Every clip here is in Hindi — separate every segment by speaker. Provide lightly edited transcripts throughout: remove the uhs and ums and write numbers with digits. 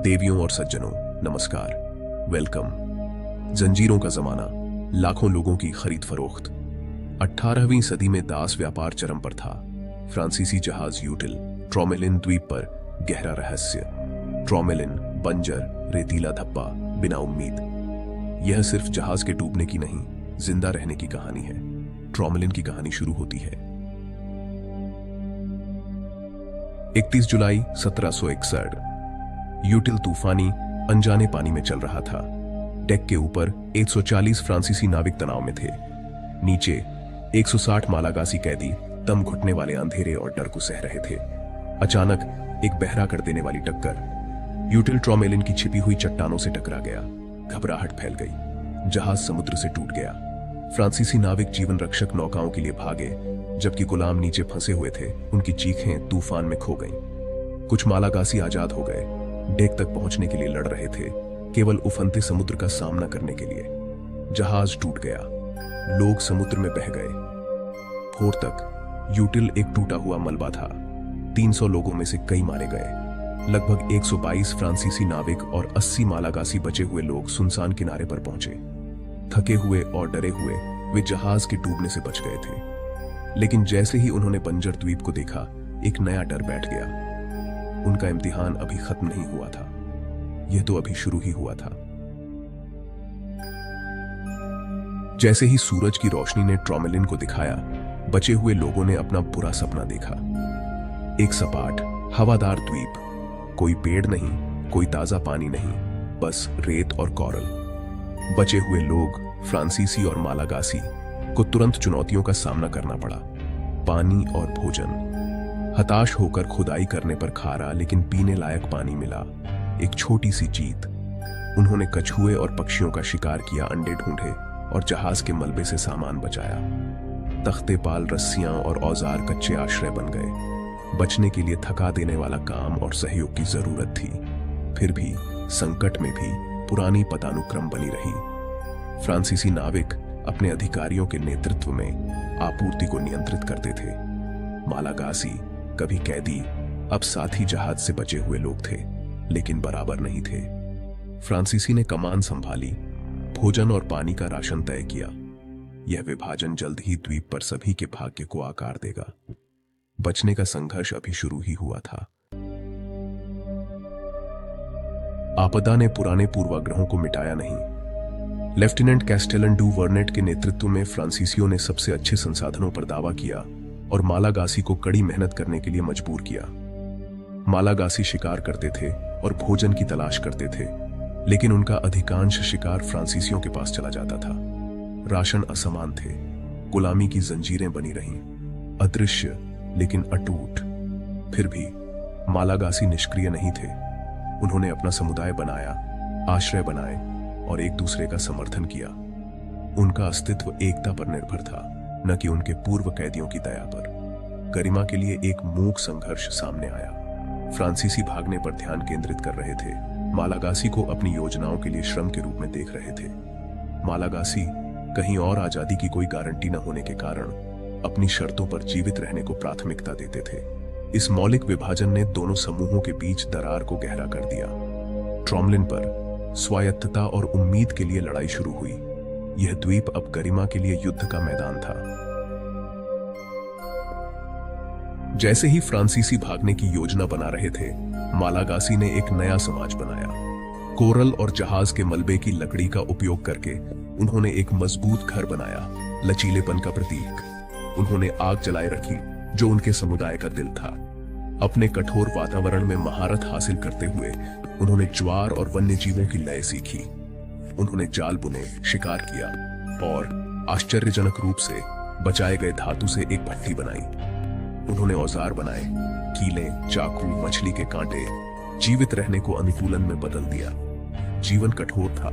Speaker 1: देवियों और सज्जनों, नमस्कार, वेलकम। जंजीरों का जमाना, लाखों लोगों की खरीद फरोख्त। 18वीं सदी में दास व्यापार चरम पर था। फ्रांसीसी जहाज यूटिल ट्रोमेलिन द्वीप पर गहरा रहस्य। ट्रोमेलिन, बंजर, रेतीला धब्बा, बिना उम्मीद। यह सिर्फ जहाज के डूबने की नहीं, जिंदा रहने की कहानी है। ट्रोमेलिन की कहानी शुरू होती है 31 जुलाई 1761। यूटिल तूफानी अनजाने पानी में चल रहा था। डेक के ऊपर 140 फ्रांसीसी नाविक तनाव में थे। नीचे 160 मालागासी कैदी दम घुटने वाले अंधेरे और डर को सह रहे थे। अचानक एक बहरा कर देने वाली टक्कर। यूटिल ट्रोमेलिन की छिपी हुई चट्टानों से टकरा गया। घबराहट फैल गई। जहाज समुद्र से टूट गया। फ्रांसीसी नाविक जीवन रक्षक नौकाओं के लिए भागे, जबकि गुलाम नीचे फंसे हुए थे। उनकी चीखें तूफान में खो गईं। कुछ मालागासी आजाद हो गए। डेक तक पहुंचने के लिए लड़ रहे थे, केवल उफनते समुद्र का सामना करने के लिए। जहाज टूट गया। लोग समुद्र में बह गए। भोर तक यूटिल एक टूटा हुआ मलबा था। 300 लोगों में से कई मारे गए। लगभग 122 फ्रांसीसी नाविक और 80 मालागासी बचे हुए लोग सुनसान किनारे पर पहुंचे। थके हुए और डरे हुए वे जहाज के डूबने से बच गए थे। लेकिन जैसे ही उन्होंने बंजर द्वीप को देखा, एक नया डर बैठ गया। उनका इम्तिहान अभी खत्म नहीं हुआ था। यह तो अभी शुरू ही हुआ था। जैसे ही सूरज की रोशनी ने ट्रोमेलिन को दिखाया, बचे हुए लोगों ने अपना बुरा सपना देखा। एक सपाट, हवादार द्वीप। कोई पेड़ नहीं, कोई ताजा पानी नहीं, बस रेत और कोरल। बचे हुए लोग, फ्रांसीसी और मालागासी, को तुरंत चुनौतियों का सामना करना पड़ा। पानी और भोजन। हताश होकर खुदाई करने पर खारा लेकिन पीने लायक पानी मिला। एक छोटी सी जीत। उन्होंने कछुए और पक्षियों का शिकार किया, अंडे ढूंढे और जहाज के मलबे से सामान बचाया। तख्ते पाल, रस्सियां और औजार कच्चे आश्रय बन गए। बचने के लिए थका देने वाला काम और सहयोग की जरूरत थी। फिर भी संकट में भी पुरानी पदानुक्रम बनी रही। फ्रांसीसी नाविक अपने अधिकारियों के नेतृत्व में आपूर्ति को नियंत्रित करते थे। मालागासी, कभी कैदी, अब साथी जहाज से बचे हुए लोग थे, लेकिन बराबर नहीं थे। फ्रांसीसी ने कमान संभाली, भोजन और पानी का राशन तय किया। यह विभाजन जल्द ही द्वीप पर सभी के भाग्य को आकार देगा। बचने का संघर्ष अभी शुरू ही हुआ था। आपदा ने पुराने पूर्वाग्रहों को मिटाया नहीं। लेफ्टिनेंट कैस्टेलन डू वर्नेट के नेतृत्व में फ्रांसीसियों ने सबसे अच्छे संसाधनों पर दावा किया और मालागासी को कड़ी मेहनत करने के लिए मजबूर किया। मालागासी शिकार करते थे और भोजन की तलाश करते थे, लेकिन उनका अधिकांश शिकार फ्रांसीसियों के पास चला जाता था। राशन असमान थे। गुलामी की जंजीरें बनी रहीं, अदृश्य लेकिन अटूट। फिर भी मालागासी निष्क्रिय नहीं थे। उन्होंने अपना समुदाय बनाया, आश्रय बनाए और एक दूसरे का समर्थन किया। उनका अस्तित्व एकता पर निर्भर था, न कि उनके पूर्व कैदियों की दया पर। गरिमा के लिए एक मूक संघर्ष सामने आया। फ्रांसीसी भागने पर ध्यान केंद्रित कर रहे थे। मालागासी को अपनी योजनाओं के लिए श्रम के रूप में देख रहे थे। मालागासी कहीं और आजादी की कोई गारंटी न होने के कारण अपनी शर्तों पर जीवित रहने को प्राथमिकता देते थे। इस मौलिक विभाजन ने दोनों समूहों के बीच दरार को गहरा कर दिया। ट्रोमेलिन पर स्वायत्तता और उम्मीद के लिए लड़ाई शुरू हुई। यह द्वीप अब गरिमा के लिए युद्ध का मैदान था। जैसे ही फ्रांसीसी भागने की योजना बना रहे थे, मालागासी ने एक नया समाज बनाया। कोरल और जहाज के मलबे की लकड़ी का उपयोग करके उन्होंने एक मजबूत घर बनाया, लचीलेपन का प्रतीक। उन्होंने आग जलाए रखी, जो उनके समुदाय का दिल था। अपने कठोर वातावरण में महारत हासिल करते हुए उन्होंने ज्वार और वन्य जीवों की लय सीखी। उन्होंने जाल बुने, शिकार किया और आश्चर्यजनक रूप से बचाए गए धातु से एक भट्टी बनाई। उन्होंने औजार बनाए, कीलें, चाकू, मछली के कांटे। जीवित रहने को अनुकूलन में बदल दिया। जीवन कठोर था।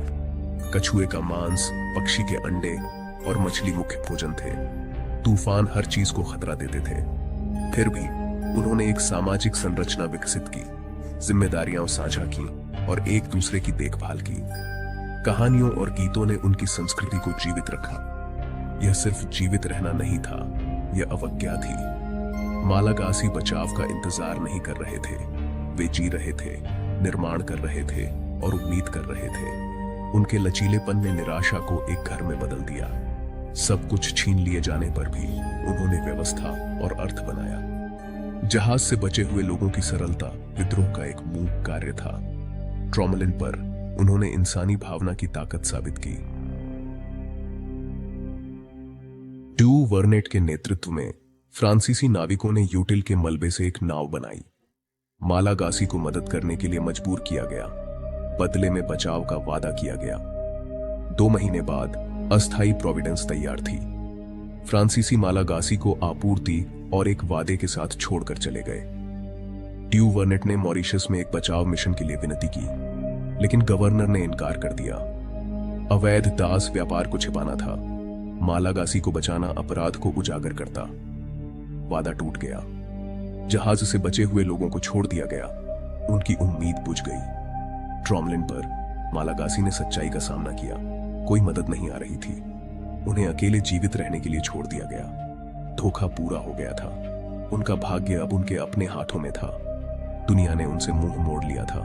Speaker 1: कछुए का मांस, पक्षी के अंडे और मछली मुख्य भोजन थे। तूफान हर चीज को खतरा देते थे। फिर भी उन्होंने एक सामाजिक संरचना विकसित की, जिम्मेदारियां साझा की और एक दूसरे की देखभाल की। कहानियों और गीतों ने उनकी संस्कृति को जीवित रखा। यह सिर्फ जीवित रहना नहीं था, यह अवज्ञा थी। मालागासी बचाव का इंतजार नहीं कर रहे थे, वे जी रहे थे। निर्माण कर रहे थे और उम्मीद कर रहे थे। उनके लचीलेपन ने निराशा को एक घर में बदल दिया। सब कुछ छीन लिए जाने पर भी उन्होंने व्यवस्था और अर्थ बनाया। जहाज से बचे हुए लोगों की सरलता विद्रोह का एक मूक कार्य था। ट्रॉमलिन पर उन्होंने इंसानी भावना की ताकत साबित की। ड्यू वर्नेट के नेतृत्व में फ्रांसीसी नाविकों ने यूटिल के मलबे से एक नाव बनाई। मालागासी को मदद करने के लिए मजबूर किया गया। बदले में बचाव का वादा किया गया। 2 महीने बाद अस्थायी प्रोविडेंस तैयार थी। फ्रांसीसी मालागासी को आपूर्ति और एक वादे के साथ छोड़कर चले गए। ड्यू वर्नेट ने मॉरिशस में एक बचाव मिशन के लिए विनती की, लेकिन गवर्नर ने इनकार कर दिया। अवैध दास व्यापार को छिपाना था, मालागासी को बचाना अपराध को उजागर करता। वादा टूट गया। जहाज से बचे हुए लोगों को छोड़ दिया गया। उनकी उम्मीद बुझ गई। ट्रॉमलिन पर मालागासी ने सच्चाई का सामना किया। कोई मदद नहीं आ रही थी। उन्हें अकेले जीवित रहने के लिए छोड़ दिया गया। धोखा पूरा हो गया था। उनका भाग्य अब उनके अपने हाथों में था। दुनिया ने उनसे मुंह मोड़ लिया था।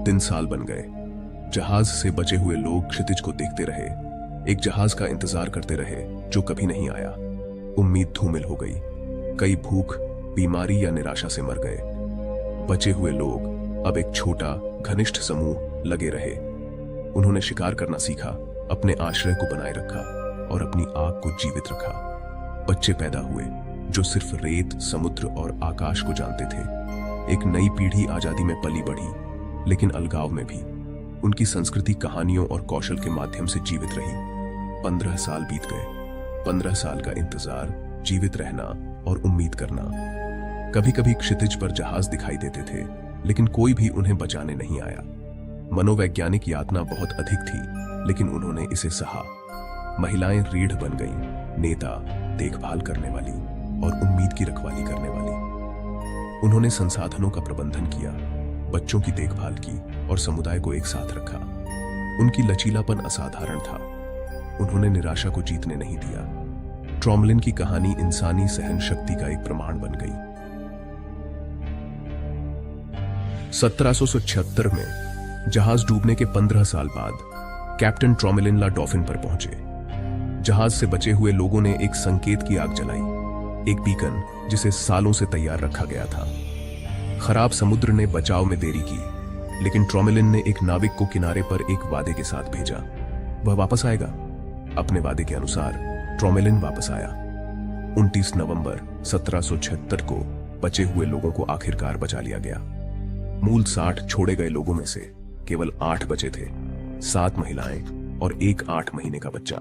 Speaker 1: दिन साल बन गए। जहाज से बचे हुए लोग क्षितिज को देखते रहे, एक जहाज का इंतजार करते रहे जो कभी नहीं आया। उम्मीद धूमिल हो गई। कई भूख, बीमारी या निराशा से मर गए। बचे हुए लोग अब एक छोटा घनिष्ठ समूह लगे रहे। उन्होंने शिकार करना सीखा, अपने आश्रय को बनाए रखा और अपनी आग को जीवित रखा। बच्चे पैदा हुए जो सिर्फ रेत, समुद्र और आकाश को जानते थे। एक नई पीढ़ी आजादी में पली बढ़ी, लेकिन अलगाव में भी। उनकी संस्कृति कहानियों और कौशल के माध्यम से जीवित रही। 15 साल बीत गए। 15 साल का इंतजार, जीवित रहना और उम्मीद करना। कभी कभी क्षितिज पर जहाज दिखाई देते थे, लेकिन कोई भी उन्हें बचाने नहीं आया। मनोवैज्ञानिक यातना बहुत अधिक थी, लेकिन उन्होंने इसे सहा। महिलाएं रीढ़ बन गईं, नेता देखभाल करने वाली और उम्मीद की रखवाली करने वाली। उन्होंने संसाधनों का प्रबंधन किया, बच्चों की देखभाल की और समुदाय को एक साथ रखा। उनकी लचीलापन असाधारण था। उन्होंने निराशा को जीतने नहीं दिया। ट्रॉमलिन की कहानी इंसानी सहन शक्ति का एक प्रमाण बन गई। 1776 में जहाज डूबने के 15 साल बाद कैप्टन ट्रॉमलिन ला डॉफिन पर पहुंचे। जहाज से बचे हुए लोगों ने एक संकेत की आग जलाई, एक बीकन जिसे सालों से तैयार रखा गया था। खराब समुद्र ने बचाव में देरी की, लेकिन ट्रॉमलिन ने एक नाविक को किनारे पर एक वादे के साथ भेजा। वह वापस आएगा। अपने वादे के अनुसार ट्रॉमलिन वापस आया। 29 नवंबर 1776 को बचे हुए लोगों को आखिरकार बचा लिया गया। मूल 60 छोड़े गए लोगों में से केवल 8 बचे थे, 7 महिलाएं और एक 8 महीने का बच्चा।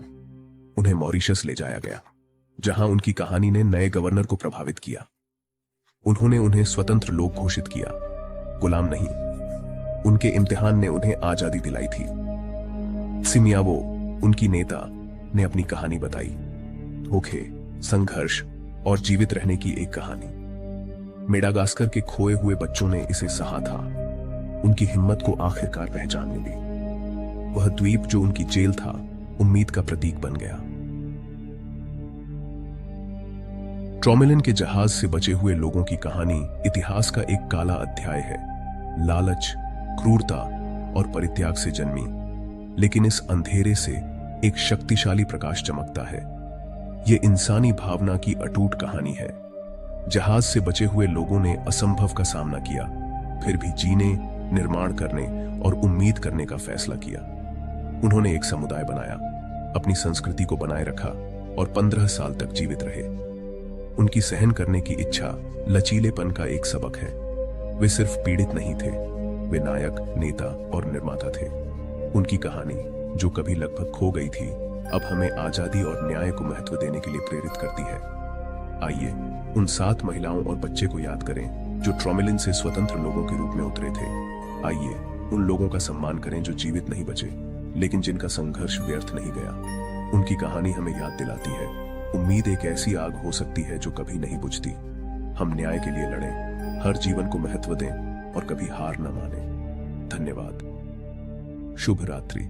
Speaker 1: उन्हें मॉरिशस ले जाया गया, जहां उनकी कहानी ने नए गवर्नर को प्रभावित किया। उन्होंने उन्हें स्वतंत्र लोक घोषित किया, गुलाम नहीं। उनके इम्तिहान ने उन्हें आजादी दिलाई थी। सिमियावो, उनकी नेता, ने अपनी कहानी बताई। धोखे, संघर्ष और जीवित रहने की एक कहानी। मेडागास्कर के खोए हुए बच्चों ने इसे सहा था। उनकी हिम्मत को आखिरकार पहचान मिली। वह द्वीप जो उनकी जेल था, उम्मीद का प्रतीक बन गया। ट्रॉमलिन के जहाज से बचे हुए लोगों की कहानी इतिहास का एक काला अध्याय है। लालच, क्रूरता और परित्याग से जन्मी, लेकिन इस अंधेरे से एक शक्तिशाली प्रकाश चमकता है। यह इंसानी भावना की अटूट कहानी है। जहाज से बचे हुए लोगों ने असंभव का सामना किया, फिर भी जीने, निर्माण करने और उम्मीद करने का फैसला किया। उन्होंने एक समुदाय बनाया, अपनी संस्कृति को बनाए रखा और 15 साल तक जीवित रहे। उनकी सहन करने की इच्छा लचीलेपन का एक सबक है। वे सिर्फ पीड़ित नहीं थे, वे नायक, नेता और निर्माता थे। उनकी कहानी, जो कभी लगभग खो गई थी, अब हमें आजादी और न्याय को महत्व देने के लिए प्रेरित करती है। आइए उन 7 महिलाओं और बच्चे को याद करें जो ट्रॉमलिन से स्वतंत्र लोगों के रूप में उतरे थे। आइए उन लोगों का सम्मान करें जो जीवित नहीं बचे, लेकिन जिनका संघर्ष व्यर्थ नहीं गया। उनकी कहानी हमें याद दिलाती है, उम्मीद एक ऐसी आग हो सकती है जो कभी नहीं बुझती। हम न्याय के लिए लड़ें, हर जीवन को महत्व दें और कभी हार न मानें। धन्यवाद। शुभ रात्रि।